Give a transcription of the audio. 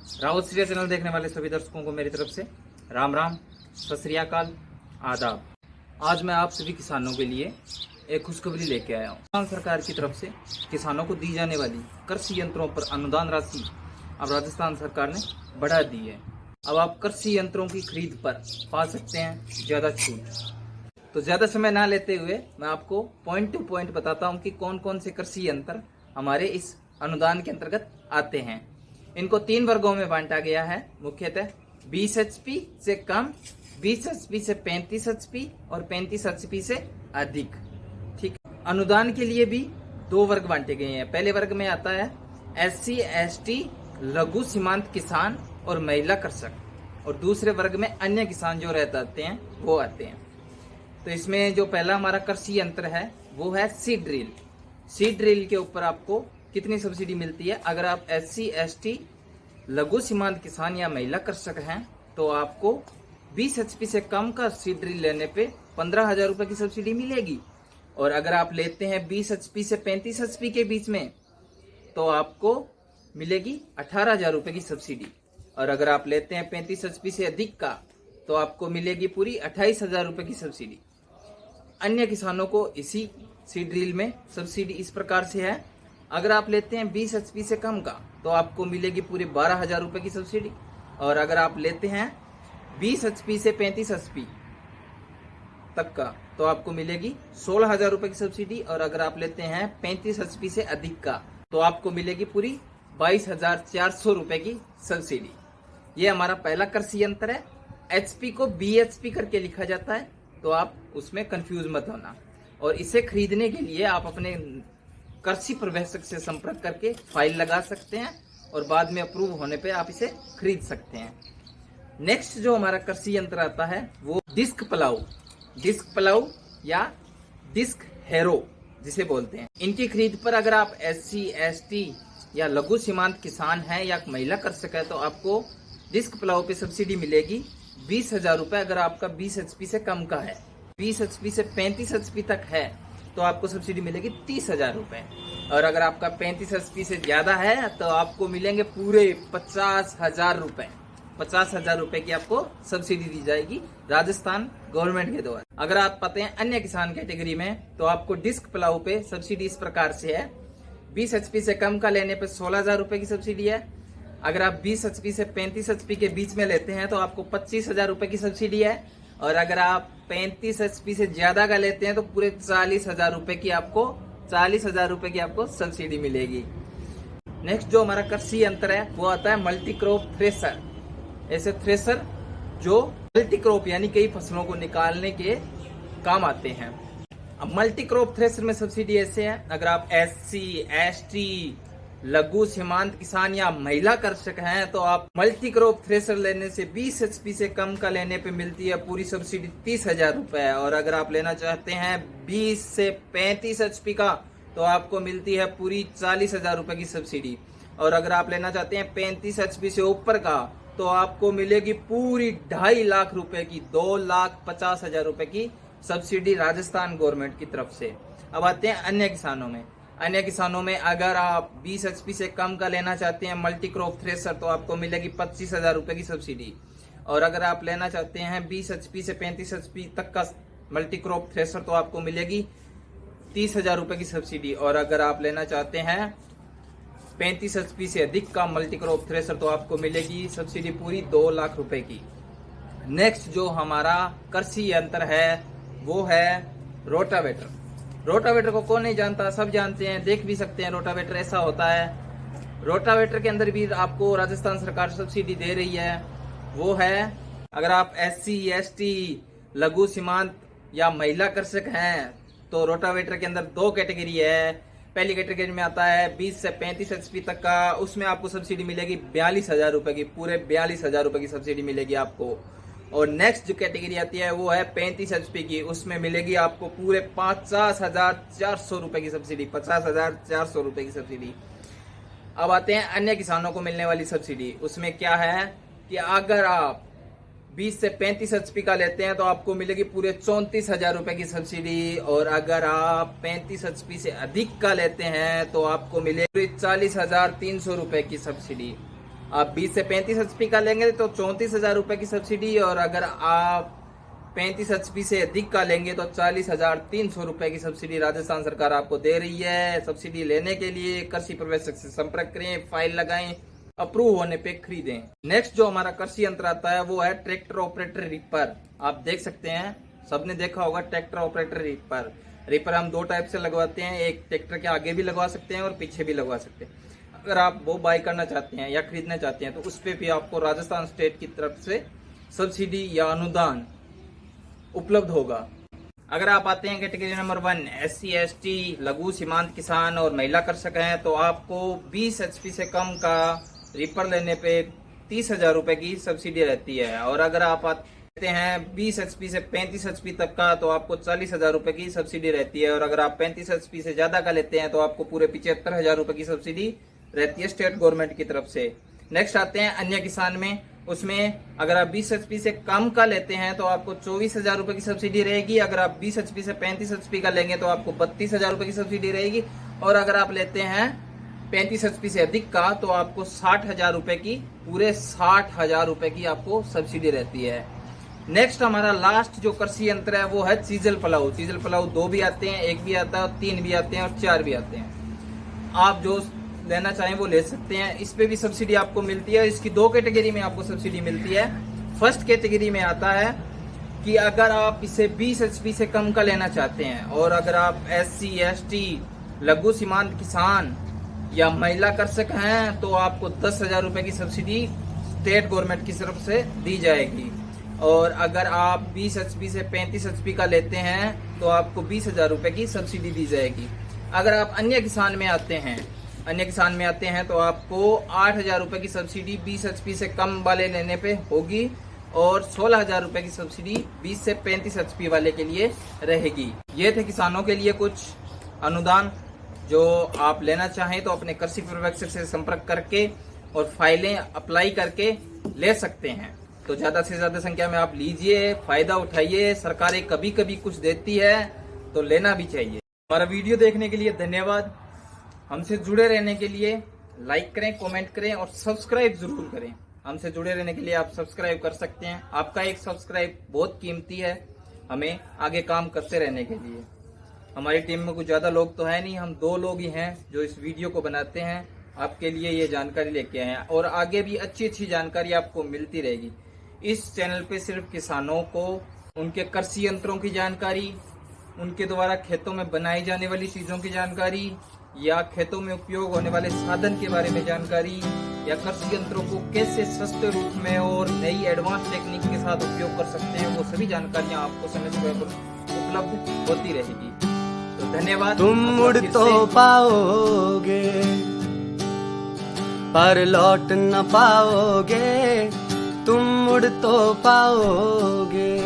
Rahul Shri channel देखने वाले सभी दर्शकों को मेरी तरफ से राम राम, सत श्री अकाल, आदाब। आज मैं आप सभी किसानों के लिए एक खुशखबरी लेके आया हूँ। राजस्थान सरकार की तरफ से किसानों को दी जाने वाली कृषि यंत्रों पर अनुदान राशि अब राजस्थान सरकार ने बढ़ा दी है। अब आप कृषि यंत्रों की खरीद पर पा सकते हैं ज़्यादा छूट। तो ज़्यादा समय ना लेते हुए मैं आपको पॉइंट टू पॉइंट बताता हूँ कि कौन कौन से कृषि यंत्र हमारे इस अनुदान के अंतर्गत आते हैं। इनको 3 वर्गों में बांटा गया है, मुख्यतः 20 HP से कम, 20 HP से 35 HP और 35 HP से अधिक। ठीक, अनुदान के लिए भी 2 वर्ग बांटे गए हैं। पहले वर्ग में आता है SC ST लघु सीमांत किसान और महिला कृषक, और दूसरे वर्ग में अन्य किसान जो रहते हैं वो आते हैं। तो इसमें जो पहला हमारा कृषि यंत्र है वो है सीड ड्रिल। सीड ड्रिल के ऊपर आपको कितनी सब्सिडी मिलती है? अगर आप SC ST लघु सीमांत किसान या महिला कृषक हैं तो आपको 20 HP से कम का सीड ड्रिल लेने पे 15,000 रुपये की सब्सिडी मिलेगी। और अगर आप लेते हैं 20 HP से 35 HP के बीच में तो आपको मिलेगी 18,000 रुपये की सब्सिडी। और अगर आप लेते हैं 35 HP से अधिक का तो आपको मिलेगी पूरी 28,000 रुपये की सब्सिडी। अन्य किसानों को इसी सीड ड्रिल में सब्सिडी इस प्रकार से है, अगर आप लेते हैं 20 HP से कम का तो आपको मिलेगी पूरे 12,000 रुपये की सब्सिडी। और अगर आप लेते हैं 20 HP से 35 HP तक का तो आपको मिलेगी 16,000 रुपये की सब्सिडी। और अगर आप लेते हैं 35 HP से अधिक का तो आपको मिलेगी पूरी 22,400 रुपये की सब्सिडी। ये हमारा पहला कृषि यंत्र है। HP को BHP करके लिखा जाता है, तो आप उसमें कंफ्यूज मत होना। और इसे खरीदने के लिए आप अपने कृषि प्रवेशक से संपर्क करके फाइल लगा सकते हैं और बाद में अप्रूव होने पे आप इसे खरीद सकते हैं। नेक्स्ट जो हमारा कृषि यंत्र आता है वो डिस्क प्लाऊ या डिस्क हैरो जिसे बोलते हैं। इनकी खरीद पर अगर आप SC ST या लघु सीमांत किसान हैं या महिला कृषक है तो आपको डिस्क प्लाऊ पे सब्सिडी मिलेगी 20,000 रुपये। अगर आपका 20 HP से कम का है, 20 HP से 35 HP तक है तो आपको सब्सिडी मिलेगी 30,000 रुपये। और अगर आपका 35 HP से ज्यादा है तो आपको मिलेंगे पूरे 50,000 रुपये। 50,000 रुपये की आपको सब्सिडी दी जाएगी राजस्थान गवर्नमेंट के द्वारा। अगर आप पाते हैं अन्य किसान कैटेगरी में तो आपको डिस्क प्लाऊ पे सब्सिडी इस प्रकार से है, 20 HP से कम का लेने पे 16,000 रुपये की सब्सिडी है। अगर आप 20 HP से 35 HP के बीच में लेते हैं तो आपको 25,000 रुपये की सब्सिडी है। और अगर आप 35 HP से ज्यादा का लेते हैं तो पूरे 40,000 रुपये की आपको सब्सिडी मिलेगी। नेक्स्ट जो हमारा कृषि यंत्र है वो आता है मल्टी क्रॉप थ्रेसर। ऐसे थ्रेसर जो मल्टी क्रॉप यानी कई फसलों को निकालने के काम आते हैं। अब मल्टी क्रॉप थ्रेसर में सब्सिडी ऐसे है, अगर आप SC ST लघु सीमांत किसान या महिला कृषक हैं तो आप मल्टी क्रॉप थ्रेसर लेने से 20 HP से कम का लेने पे मिलती है पूरी सब्सिडी 30,000 रुपये। और अगर आप लेना चाहते हैं 20 से 35 HP का तो आपको मिलती है पूरी 40,000 रुपये की सब्सिडी। और अगर आप लेना चाहते हैं 35 HP से ऊपर का तो आपको मिलेगी पूरी 2.5 लाख रुपए की 2,50,000 रुपए की सब्सिडी राजस्थान गवर्नमेंट की तरफ से। अब आते हैं अन्य किसानों में। अन्य किसानों में अगर आप 20 HP से कम का लेना चाहते हैं मल्टी क्रॉप थ्रेसर तो आपको मिलेगी 25,000 रुपए की सब्सिडी। और अगर आप लेना चाहते हैं 20 HP से 35 HP तक का मल्टी क्रॉप थ्रेसर तो आपको मिलेगी 30,000 रुपए की सब्सिडी। और अगर आप लेना चाहते हैं 35 HP से अधिक का मल्टी क्रॉप थ्रेसर तो आपको मिलेगी सब्सिडी पूरी 2 लाख रुपए की। नेक्स्ट जो हमारा कृषि यंत्र है वो है रोटावेटर। रोटावेटर को कौन नहीं जानता, सब जानते हैं, देख भी सकते हैं। रोटावेटर ऐसा होता है, रोटावेटर के अंदर भी आपको राजस्थान सरकार सब्सिडी दे रही है। वो है अगर आप SC ST लघु सीमांत या महिला कृषक हैं तो रोटावेटर के अंदर 2 कैटेगरी है। पहली कैटेगरी में आता है 20 से 35 HP तक का, उसमें आपको सब्सिडी मिलेगी 42,000 रुपये की, पूरे 42,000 रुपये की सब्सिडी मिलेगी आपको। और नेक्स्ट जो कैटेगरी आती है वो है 35 HP की, उसमें मिलेगी आपको पूरे 50,400 रुपये की सब्सिडी, 50,400 रुपये की सब्सिडी। अब आते हैं अन्य किसानों को मिलने वाली सब्सिडी। उसमें क्या है कि अगर आप 20 से 35 HP का लेते हैं तो आपको मिलेगी पूरे 34,000 रुपये की सब्सिडी। और अगर आप 35 HP से अधिक का लेते हैं तो आपको मिलेगी 40,300 रुपये की सब्सिडी। आप 20 से 35 HP का लेंगे तो 34,000 रुपए की सब्सिडी, और अगर आप 35 HP से अधिक का लेंगे तो 40,300 रुपए की सब्सिडी राजस्थान सरकार आपको दे रही है। सब्सिडी लेने के लिए कृषि प्रवेशक से संपर्क करें, फाइल लगाएं, अप्रूव होने पे खरीदें। नेक्स्ट जो हमारा कृषि यंत्र आता है वो है ट्रैक्टर ऑपरेटर रीपर। आप देख सकते हैं, सबने देखा होगा ट्रैक्टर ऑपरेटर रीपर। रीपर हम दो टाइप से लगवाते हैं, एक ट्रैक्टर के आगे भी लगवा सकते हैं और पीछे भी लगवा सकते हैं। अगर आप वो बाय करना चाहते हैं या खरीदना चाहते हैं तो उस पे भी आपको राजस्थान स्टेट की तरफ से सब्सिडी या अनुदान उपलब्ध होगा। अगर आप आते हैं कैटेगरी नंबर 1 SC ST लघु सीमांत किसान और महिला कृषक हैं तो आपको 20 HP से कम का रीपर लेने पे 30,000 रुपए की सब्सिडी रहती है, और अगर आप आते हैं 20 HP से 35 HP तक का तो आपको 40,000 रुपए की सब्सिडी रहती है, और अगर आप 35 HP से ज्यादा का लेते हैं तो आपको पूरे 75,000 रुपए की सब्सिडी रहती है स्टेट गवर्नमेंट की तरफ से। नेक्स्ट आते हैं अन्य किसान में, उसमें अगर आप 20 HP से कम का लेते हैं तो आपको 24,000 रुपए की सब्सिडी रहेगी। अगर आप 20 HP से 35 HP का लेंगे तो आपको 32,000 रुपए की सब्सिडी रहेगी, और अगर आप लेते हैं 35 HP से अधिक का तो आपको 60,000 रुपए की, पूरे 60,000 रुपए की आपको सब्सिडी रहती है। नेक्स्ट हमारा लास्ट जो कृषि यंत्र है वो है चीजल प्लाऊ। चीजल प्लाऊ 2 भी आते हैं, 1 भी आता है, 3 भी आते हैं और 4 भी आते हैं। आप जो लेना चाहें वो ले सकते हैं। इस पे भी सब्सिडी आपको मिलती है। इसकी 2 कैटेगरी में आपको सब्सिडी मिलती है। फर्स्ट कैटेगरी में आता है कि अगर आप इसे 20 HP से कम का लेना चाहते हैं, और अगर आप SC ST लघु सीमांत किसान या महिला कृषक हैं तो आपको 10,000 रुपए की सब्सिडी स्टेट गवर्नमेंट की तरफ से दी जाएगी, और अगर आप 20 HP से 35 HP का लेते हैं तो आपको 20,000 रुपए की सब्सिडी दी जाएगी। अगर आप अन्य किसान में आते हैं तो आपको 8,000 रुपए की सब्सिडी 20 HP से कम वाले लेने पे होगी, और 16,000 रुपए की सब्सिडी 20 से 35 HP वाले के लिए रहेगी। ये थे किसानों के लिए कुछ अनुदान जो आप लेना चाहें तो अपने कृषि पर्यवेक्षक से संपर्क करके और फाइलें अप्लाई करके ले सकते हैं। तो ज्यादा से ज्यादा संख्या में आप लीजिए, फायदा उठाइए। सरकारें कभी कभी कुछ देती है तो लेना भी चाहिए। हमारा वीडियो देखने के लिए धन्यवाद। हमसे जुड़े रहने के लिए लाइक करें, कमेंट करें और सब्सक्राइब जरूर करें। हमसे जुड़े रहने के लिए आप सब्सक्राइब कर सकते हैं। आपका एक सब्सक्राइब बहुत कीमती है हमें आगे काम करते रहने के लिए। हमारी टीम में कुछ ज्यादा लोग तो है नहीं, हम 2 लोग ही हैं जो इस वीडियो को बनाते हैं। आपके लिए ये जानकारी लेके आए हैं, और आगे भी अच्छी अच्छी जानकारी आपको मिलती रहेगी। इस चैनल पे सिर्फ किसानों को उनके कृषि यंत्रों की जानकारी, उनके द्वारा खेतों में बनाई जाने वाली चीजों की जानकारी, या खेतों में उपयोग होने वाले साधन के बारे में जानकारी, या कृषि यंत्रों को कैसे सस्ते रूप में और नई एडवांस टेक्निक के साथ उपयोग कर सकते हैं, वो सभी जानकारियां आपको समय समय पर उपलब्ध होती रहेगी। तो धन्यवाद। तुम उड़ तो पाओगे पर लौट न पाओगे, तुम उड़ तो पाओगे।